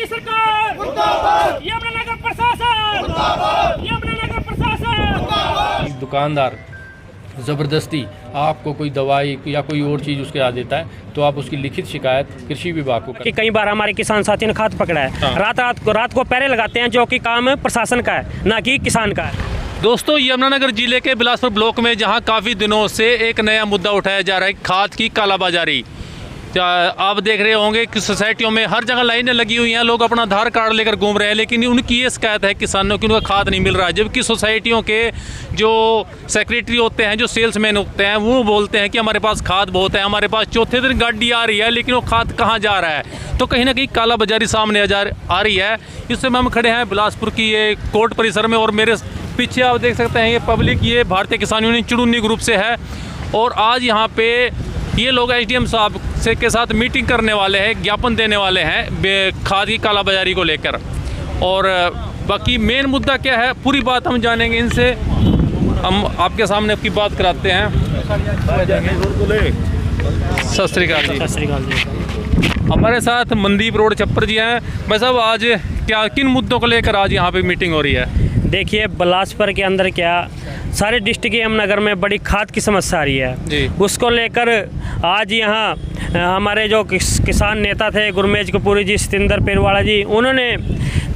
की सरकार मुर्दाबाद, यमुनानगर प्रशासन मुर्दाबाद, यमुनानगर प्रशासन। दुकानदार ज़बरदस्ती आपको कोई दवाई या कोई और चीज़ उसके आ देता है तो आप उसकी लिखित शिकायत कृषि विभाग को कि कई बार हमारे किसान साथी ने खाद पकड़ा है। रात को पहरे लगाते हैं, जो कि काम प्रशासन का है, ना कि किसान का है। दोस्तों, यमुनानगर जिले के बिलासपुर ब्लॉक में जहां काफ़ी दिनों से एक नया मुद्दा उठाया जा रहा है, खाद की कालाबाजारी। आप देख रहे होंगे कि सोसाइटियों में हर जगह लाइनें लगी हुई हैं, लोग अपना आधार कार्ड लेकर घूम रहे हैं, लेकिन उनकी ये शिकायत है किसानों की, उनका खाद नहीं मिल रहा है। जबकि सोसाइटियों के जो सेक्रेटरी होते हैं, जो सेल्समैन होते हैं, वो बोलते हैं कि हमारे पास खाद बहुत है, हमारे पास चौथे दिन गाड़ी आ रही है, लेकिन वो खाद कहाँ जा रहा है। तो कहीं ना कहीं कालाबाजारी सामने आ रही है। इस समय हम खड़े हैं बिलासपुर की ये कोर्ट परिसर में, और मेरे पीछे आप देख सकते हैं ये पब्लिक, ये भारतीय किसान यूनियन चुड़ुन्नी ग्रुप से है। और आज यहाँ पे ये लोग एसडीएम साहब से के साथ मीटिंग करने वाले हैं, ज्ञापन देने वाले हैं खाद की कालाबाजारी को लेकर। और बाकी मेन मुद्दा क्या है, पूरी बात हम जानेंगे इनसे। हम आपके सामने आपकी बात कराते हैं। सत श्री अकाल जी। सत श्री अकाल जी। हमारे साथ मनदीप रोड छप्पर जी हैं। भाई साहब, आज क्या किन मुद्दों को लेकर आज यहाँ पे मीटिंग हो रही है? देखिए, बिलासपुर के अंदर क्या सारे डिस्ट्रिक्ट यमुनानगर में बड़ी खाद की समस्या आ रही है जी। उसको लेकर आज यहाँ हमारे जो किसान नेता थे, गुरमेज कपूरी जी, सतिंदर पेरवाड़ा जी, उन्होंने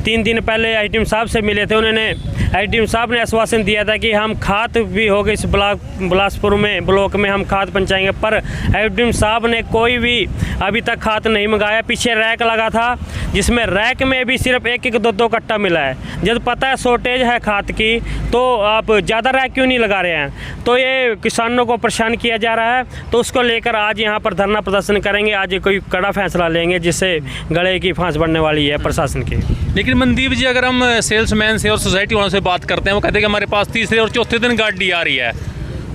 3 दिन पहले एसडीएम साहब से मिले थे। उन्होंने एसडीएम साहब ने आश्वासन दिया था कि हम खाद भी हो गए इस बिलासपुर में ब्लॉक में हम खाद पहुँचाएंगे, पर एसडीएम साहब ने कोई भी अभी तक खाद नहीं मंगाया। पीछे रैक लगा था, जिसमें रैक में भी सिर्फ 1-1, 2-2 कट्टा मिला है। जब पता है शॉर्टेज है खाद की, तो आप ज़्यादा रैक क्यों नहीं लगा रहे हैं? तो ये किसानों को परेशान किया जा रहा है। तो उसको लेकर आज यहाँ पर धरना प्रदर्शन करेंगे। आज कोई कड़ा फैसला लेंगे जिससे गले की फांस बढ़ने वाली है प्रशासन की। लेकिन मनदीप जी, अगर हम सेल्समैन से और सोसाइटी वालों से बात करते हैं, वो कहते हैं कि हमारे पास तीसरे और चौथे दिन गाड़ी आ रही है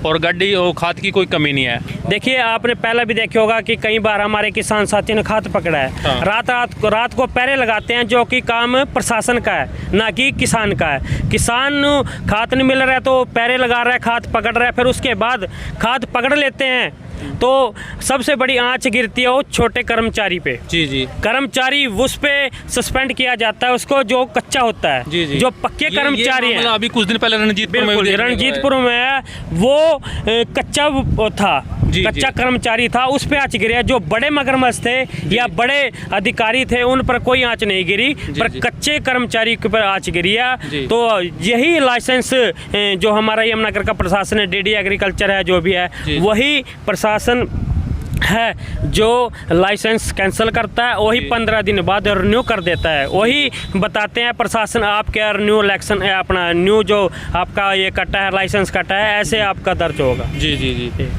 और गाड़ी और खाद की कोई कमी नहीं है। देखिए, आपने पहले भी देखा होगा कि कई बार हमारे किसान साथी ने खाद पकड़ा है। रात को पहरे लगाते हैं, जो कि काम प्रशासन का है, ना कि किसान का है। किसान खाद नहीं मिल रहा है तो पहरे लगा रहा है, खाद पकड़ रहा है, फिर उसके बाद खाद पकड़ लेते हैं तो सबसे बड़ी आंच गिरती है वो छोटे कर्मचारी पे। जी। कर्मचारी उस पे सस्पेंड किया जाता है, उसको जो कच्चा होता है। जी। जो पक्के कर्मचारी हैं, अभी कुछ दिन पहले रणजीतपुर में वो कच्चा था, कच्चा कर्मचारी था, उस पे आंच गिरी। जो बड़े मगरमच्छ थे या बड़े अधिकारी थे, उन पर कोई आंच नहीं गिरी, पर कच्चे कर्मचारी के पर आंच गिरी है। तो यही लाइसेंस जो हमारा यमुनानगर का प्रशासन है, डीडी एग्रीकल्चर है, जो भी है, वही प्रशासन है जो लाइसेंस कैंसिल करता है। वही 15 दिन बाद रिन्यू कर देता है। वही बताते हैं प्रशासन, आपके रिन्यू इलेक्शन अपना न्यू जो आपका ये कटा है, लाइसेंस कटा है, ऐसे आपका दर्ज होगा। जी।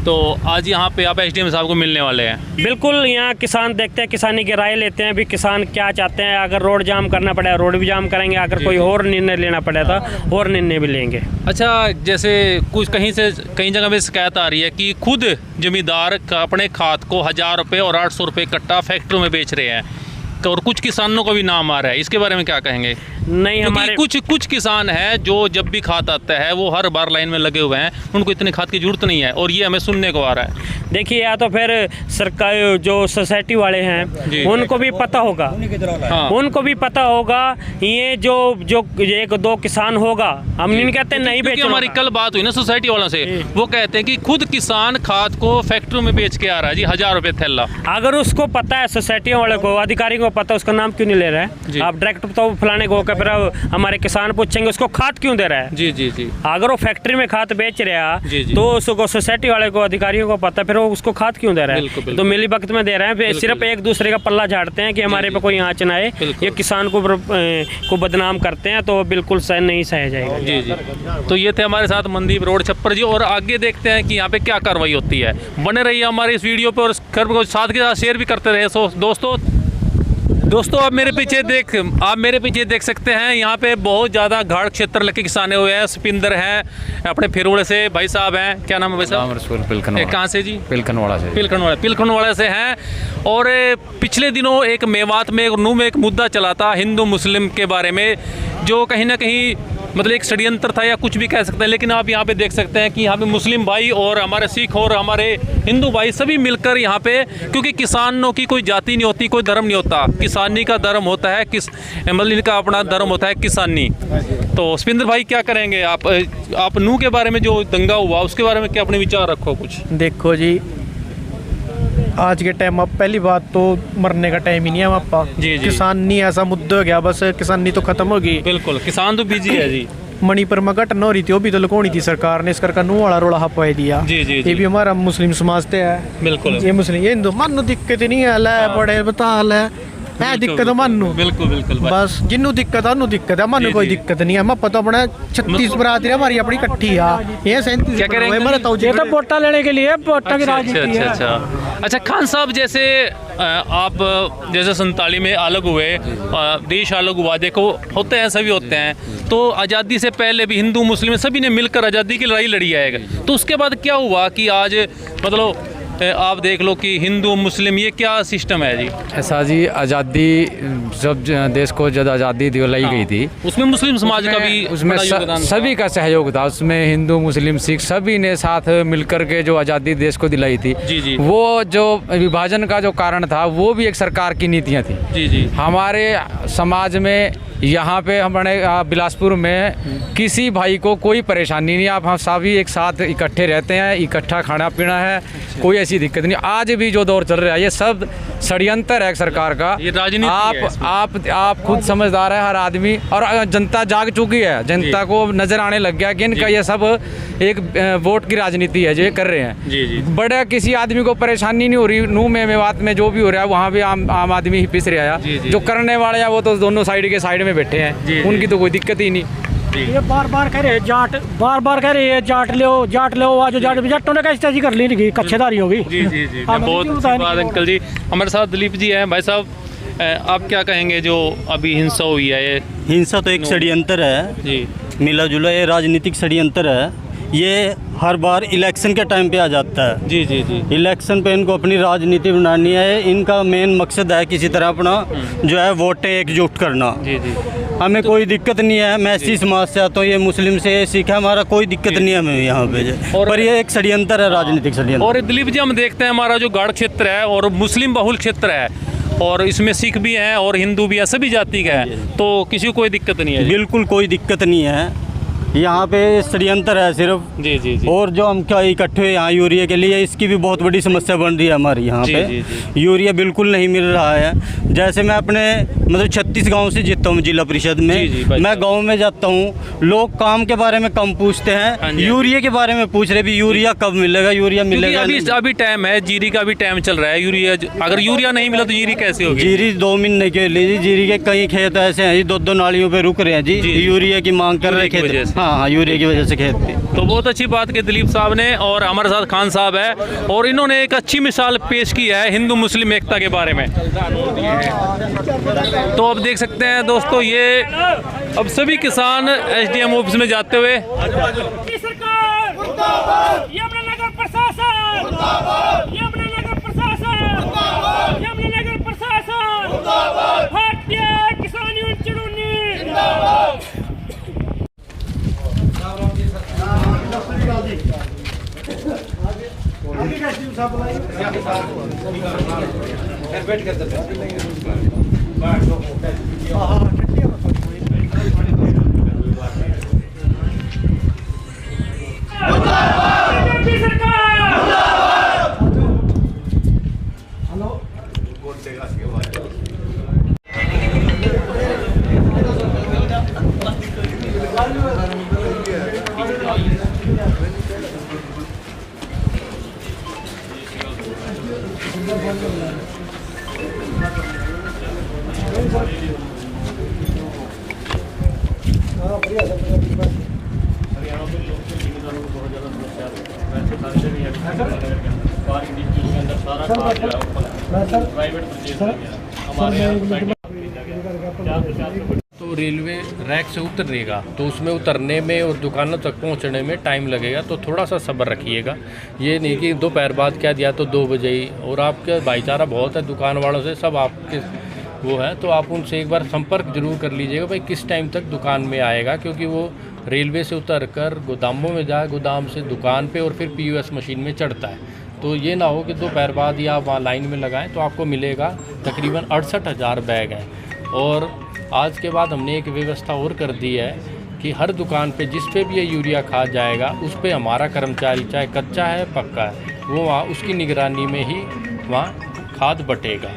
तो आज यहाँ पे आप एसडीएम साहब को मिलने वाले हैं? बिल्कुल, यहाँ किसान देखते हैं, किसानी की राय लेते हैं भी किसान क्या चाहते हैं। अगर रोड जाम करना पड़े रोड भी जाम करेंगे, अगर कोई और निर्णय लेना पड़े तो और निर्णय भी लेंगे। अच्छा, जैसे कुछ कई जगह पे शिकायत आ रही है कि खुद जमींदार अपने खाद को 1000 रुपये और 800 रुपये कट्टा फैक्ट्रियों में बेच रहे हैं, और कुछ किसानों को भी नाम आ रहा है। इसके बारे में क्या कहेंगे? नहीं, हमारे कुछ किसान हैं जो जब भी खाद आता है वो हर बार लाइन में लगे हुए हैं, उनको इतनी खाद की जरूरत नहीं है, और ये हमें सुनने को आ रहा है। देखिए, या तो फिर सरकार जो सोसाइटी वाले हैं उनको भी पता होगा। हाँ। उनको भी पता होगा। ये जो 1-2 किसान होगा, हम नहीं कहते नहीं बेचो। हमारी कल बात हुई ना सोसाइटी वालों से, वो कहते हैं कि खुद किसान खाद को फैक्ट्री में बेच के आ रहा है जी, 1000 रुपये थैला। अगर उसको पता है, सोसाइटी वाले को, अधिकारी को पता, उसका नाम क्यों नहीं ले रहा है? आप डायरेक्ट तो फलाने को, फिर हमारे किसान पूछेंगे उसको खाद क्यों दे रहा है। जी। अगर वो फैक्ट्री में खाद बेच रहा है तो उसको सोसाइटी वाले को, अधिकारियों को पता, फिर वो उसको खाद क्यों दे रहा है? तो मिली वक्त में दे रहे हैं, सिर्फ एक दूसरे का पल्ला झाड़ते हैं कि हमारे पे कोई आँच ना आए, ये किसान को बदनाम करते हैं, तो बिल्कुल सहन नहीं सहा जाएगा। जी। तो ये थे हमारे साथ मनदीप रोड छप्पर जी, और आगे देखते हैं कि यहाँ पे क्या कार्रवाई होती है। बने रहिए हमारे इस वीडियो पे और साथ के साथ शेयर भी करते रहे। दोस्तों, आप मेरे पीछे देख सकते हैं, यहाँ पे बहुत ज़्यादा घाट क्षेत्र लगे किसाने हुए हैं। सपिंदर हैं अपने फिरोड़े से, भाई साहब हैं, क्या नाम है भाई साहब? कहाँ से जी? पिलखनवाड़ा से हैं। और पिछले दिनों एक मेवात में, नू में एक मुद्दा चला था हिंदू मुस्लिम के बारे में, जो कहीं ना कहीं मतलब एक षड्यंत्र था या कुछ भी कह सकते हैं। लेकिन आप यहाँ पे देख सकते हैं कि यहाँ पे मुस्लिम भाई और हमारे सिख और हमारे हिंदू भाई सभी मिलकर यहाँ पे, क्योंकि किसानों की कोई जाति नहीं होती, कोई धर्म नहीं होता, किसानी का धर्म होता है, मतलब इनका अपना धर्म होता है किसानी। तो सपिंदर भाई क्या करेंगे आप नूह के बारे में जो दंगा हुआ उसके बारे में क्या अपने विचार रखो कुछ? देखो जी, आज के टाइम अब पहली बात तो मरने का टाइम ही नहीं है आपका। जी। किसानी ऐसा मुद्दा हो गया, बस किसानी तो खत्म हो गई। बिल्कुल, किसान तो बिजी है जी। मणिपुर में घटना हो रही थी, वो भी तो लुकानी थी सरकार ने, इस कर नूह वाला रोड़ा हपा दिया। जी। ये भी हमारा मुस्लिम समाज से है। बिल्कुल, ये मुस्लिम ये हिंदू मानो दिक्कत ही नहीं है, ले बड़े बता ले है दिक्कत है मानो। बिल्कुल बस जिन्नू दिक्कत है दिक्कत है, मानो कोई दिक्कत नहीं है। मैं पता अपना 36 बरादरी हमारी अपनी इकट्ठी है, ये 37 क्या करेंगे? ये तो वोटा लेने के लिए वोटा की राजनीति है। अच्छा खान साहब, जैसे आप जैसे 47 में अलग हुए, देश अलग हुआ, देखो होते हैं, सभी होते हैं, तो आज़ादी से पहले भी हिंदू मुस्लिम सभी ने मिलकर आज़ादी की लड़ाई लड़ी है। तो उसके बाद क्या हुआ कि आज मतलब आप देख लो कि हिंदू मुस्लिम ये क्या सिस्टम है जी? ऐसा जी, आज़ादी जब देश को जब आज़ादी दिलाई गई थी, उसमें मुस्लिम समाज का भी उसमें बड़ा योगदान था। सभी का सहयोग था। उसमें हिंदू मुस्लिम सिख सभी ने साथ मिलकर के जो आज़ादी देश को दिलाई थी, जी। वो जो विभाजन का जो कारण था वो भी एक सरकार की नीतियाँ थी। जी। हमारे समाज में यहाँ पे हमारे बिलासपुर में किसी भाई को कोई परेशानी नहीं, आप हम सभी एक साथ इकट्ठे रहते हैं, इकट्ठा खाना पीना है, कोई ऐसी दिक्कत नहीं। आज भी जो दौर चल रहा है ये सब षड्यंत्र है सरकार का। ये राजनीति है इसमें। आप खुद समझदार है, हर आदमी, और जनता जाग चुकी है, जनता को नजर आने लग गया कि इनका ये सब एक वोट की राजनीति है जो ये कर रहे हैं। जी। बड़े किसी आदमी को परेशानी नहीं हो रही। नूह में मेवात में जो भी हो रहा है वहाँ भी आम आदमी ही पिस रहा है। जो करने वाले हैं वो तो दोनों साइड के साइड में बैठे हैं, उनकी तो कोई दिक्कत ही नहीं। ये बार कह रहे जाट, बार कह रहे जाट लो आज जाट जट्टों ने कैसे कर ली कच्छेदारी होगी। जी। बहुत अच्छी बात अंकल जी। हमारे साथ दिलीप जी हैं। भाई साहब, आप क्या कहेंगे जो अभी हिंसा हुई है? ये हिंसा तो एक षड्यंत्र है जी, मिला जुला, ये राजनीतिक षड्यंत्र है। ये हर बार इलेक्शन के टाइम पे आ जाता है। जी। इलेक्शन पे इनको अपनी राजनीति बनानी है। इनका मेन मकसद है किसी तरह अपना जो है वोटें एकजुट करना। जी। हमें कोई दिक्कत नहीं है, मैं इसी समाज से आता हूँ, ये मुस्लिम से ये सिख है, हमारा कोई दिक्कत नहीं है हमें यहाँ पे। पर ये एक षड्यंत्र है, राजनीतिक षड्यंत्र। और दिलीप जी, हम देखते हैं हमारा जो गढ़ क्षेत्र है और मुस्लिम बहुल क्षेत्र है, और इसमें सिख भी हैं और हिंदू भी हैं, सभी जाति का है, तो किसी को कोई दिक्कत नहीं है? बिल्कुल कोई दिक्कत नहीं है। यहाँ पे षड्यंत्र है सिर्फ। जी। और जो हम क्या इकट्ठे हुए यहाँ यूरिया के लिए, इसकी भी बहुत बड़ी समस्या बन रही है हमारी यहाँ पे। यूरिया बिल्कुल नहीं मिल रहा है। जैसे मैं अपने मतलब 36 गांव से जीतता हूँ जिला परिषद में। मैं गांव में जाता हूँ, लोग काम के बारे में कम पूछते हैं, यूरिया के बारे में पूछ रहे भी यूरिया कब मिलेगा, यूरिया मिलेगा। अभी टाइम है, जीरी का भी टाइम चल रहा है। यूरिया अगर यूरिया नहीं मिला तो जीरी कैसे होगी? जीरी 2 महीने के लिए, जीरी के कई खेत ऐसे हैं जी 2 नालियों पे रुक रहे हैं जी, यूरिया की मांग कर रहे खेत। हाँ, यूरिया की वजह से खेत पे। तो बहुत अच्छी बात की दिलीप साहब ने, और हमारे साथ खान साहब है, और इन्होंने एक अच्छी मिसाल पेश की है हिंदू मुस्लिम एकता के बारे में। तो अब देख सकते हैं दोस्तों, ये अब सभी किसान एसडीएम ऑफिस में जाते हुए तो रेलवे रैक से उतरेगा तो उसमें उतरने में और दुकानों तक पहुंचने में टाइम लगेगा, तो थोड़ा सा सब्र रखिएगा। ये नहीं कि दोपहर बाद क्या दिया तो 2 बजे ही। और आपका भाईचारा बहुत है दुकान वालों से, सब आपके वो है, तो आप उनसे एक बार संपर्क जरूर कर लीजिएगा भाई किस टाइम तक दुकान में आएगा, क्योंकि वो रेलवे से उतर कर गोदामों में जाए, गोदाम से दुकान पे और फिर POS मशीन में चढ़ता है। तो ये ना हो कि दोपहर बाद या वहाँ लाइन में लगाएं, तो आपको मिलेगा तकरीबन 68,000 बैग हैं। और आज के बाद हमने एक व्यवस्था और कर दी है कि हर दुकान पे जिस पे भी ये यूरिया खाद जाएगा उस पे हमारा कर्मचारी, चाहे कच्चा है पक्का है, वो वहाँ उसकी निगरानी में ही वहाँ खाद बटेगा।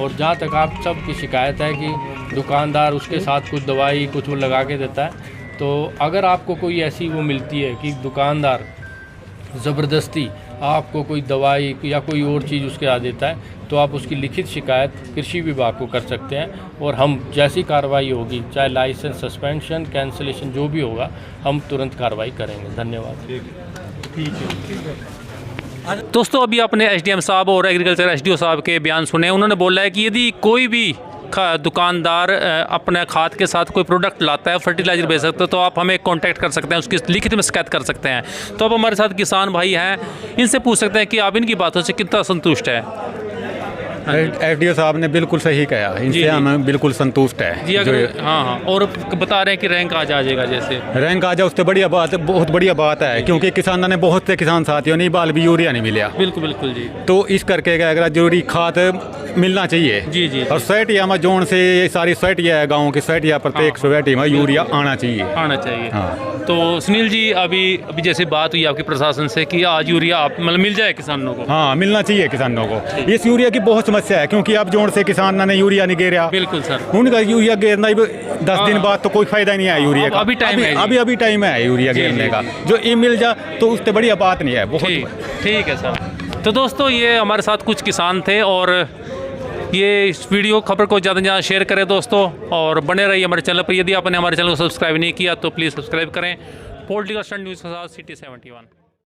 और जहाँ तक आप सब की शिकायत है कि दुकानदार उसके साथ कुछ दवाई कुछ वो लगा के देता है, तो अगर आपको कोई ऐसी वो मिलती है कि दुकानदार ज़बरदस्ती आपको कोई दवाई या कोई और चीज़ उसके आ देता है, तो आप उसकी लिखित शिकायत कृषि विभाग को कर सकते हैं और हम जैसी कार्रवाई होगी, चाहे लाइसेंस सस्पेंशन कैंसिलेशन जो भी होगा, हम तुरंत कार्रवाई करेंगे। धन्यवाद। दोस्तों अभी आपने SDM साहब और एग्रीकल्चर SDO साहब के बयान सुने। उन्होंने बोला है कि यदि कोई भी दुकानदार अपने खाद के साथ कोई प्रोडक्ट लाता है, फर्टिलाइज़र बेच सकता है, तो आप हमें कांटेक्ट कर सकते हैं, उसकी लिखित में शिकायत कर सकते हैं। तो अब हमारे साथ किसान भाई हैं, इनसे पूछ सकते हैं कि आप इनकी बातों से कितना संतुष्ट है। SDO साहब ने बिल्कुल सही कहा, इनसे हम बिल्कुल संतुष्ट है जी। अगर हाँ, और बता रहे हैं कि रैंक आ जाएगा, जैसे रैंक आ जाए उससे बढ़िया बात, बहुत बढ़िया बात है, क्योंकि किसानों ने बहुत से किसान साथियों ने बाल भी यूरिया नहीं मिला। बिल्कुल बिल्कुल जी। तो इस करके अगर जरूरी खाद मिलना चाहिए जी जी। और सोसाइटिया में जोन से ये सारी सोसाइटियाँ है, गाँव की सोसाइटियाँ, प्रत्येक सोसाइटी में यूरिया आना चाहिए। हाँ। तो सुनील जी अभी जैसे बात हुई आपके प्रशासन से कि आज यूरिया आप मतलब मिल जाए किसानों को। हाँ, मिलना चाहिए किसानों को। इस यूरिया की बहुत समस्या है, क्योंकि अब जोन से किसान ने यूरिया नहीं गिरा। बिल्कुल सर। उनका यूरिया गिरना 10 दिन बाद तो कोई फायदा नहीं है यूरिया का। अभी टाइम है, अभी टाइम है यूरिया गिरने का। जो ये मिल जाए तो उससे बढ़िया बात नहीं है। बहुत ठीक है सर। तो दोस्तों ये हमारे साथ कुछ किसान थे, और ये इस वीडियो खबर को ज़्यादा से ज़्यादा शेयर करें दोस्तों, और बने रहिए हमारे चैनल पर। यदि आपने हमारे चैनल को सब्सक्राइब नहीं किया तो प्लीज़ सब्सक्राइब करें। पॉलिटिकल स्टंट न्यूज़ के साथ सिटी 71।